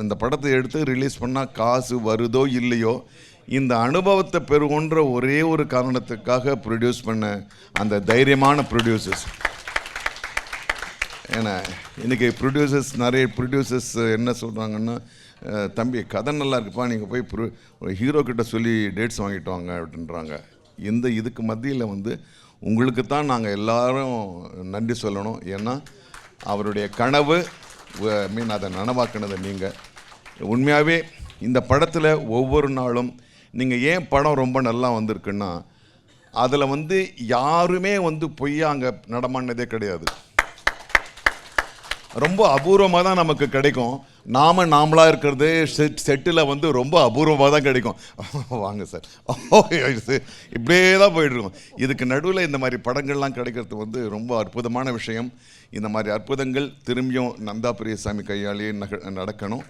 இந்த படத்தை எடுத்து ரிலீஸ் பண்ணால் காசு வருதோ இல்லையோ, இந்த அனுபவத்தை பெறுகின்ற ஒரே ஒரு காரணத்துக்காக ப்ரொடியூஸ் பண்ண அந்த தைரியமான ப்ரொடியூசர்ஸ். ஏன்னா இன்றைக்கி நிறைய ப்ரொடியூசர்ஸ் என்ன சொல்கிறாங்கன்னா, தம்பி கதை நல்லா இருக்குப்பா, நீங்கள் போய் ஹீரோ கிட்ட சொல்லி டேட்ஸ் வாங்கிட்டு வாங்க அப்படின்றாங்க. இதுக்கு மத்தியில் உங்களுக்கு தான் நாங்கள் எல்லாரும் நன்றி சொல்லணும். ஏன்னா அவருடைய கனவு அதை நனவாக்குனது நீங்கள். உண்மையாகவே இந்த படத்தில் ஒவ்வொரு நாளும் நீங்கள் ஏன் படம் ரொம்ப நல்லா வந்திருக்குன்னா, அதில் யாருமே பொய்யா அங்கே நடமாடினதே கிடையாது. ரொம்ப அபூர்வமாக தான் நமக்கு கிடைக்கும். நாமளாக இருக்கிறது செட்டில் ரொம்ப அபூர்வமாக தான் கிடைக்கும். வாங்க சார், இப்படியே தான் போயிட்டுருக்கோம். இதுக்கு நடுவில் இந்த மாதிரி படங்கள்லாம் கிடைக்கிறது ரொம்ப அற்புதமான விஷயம். இந்த மாதிரி அற்புதங்கள் திரும்பியும் நந்தா பெரியசாமி கையாலேயே நடக்கணும்.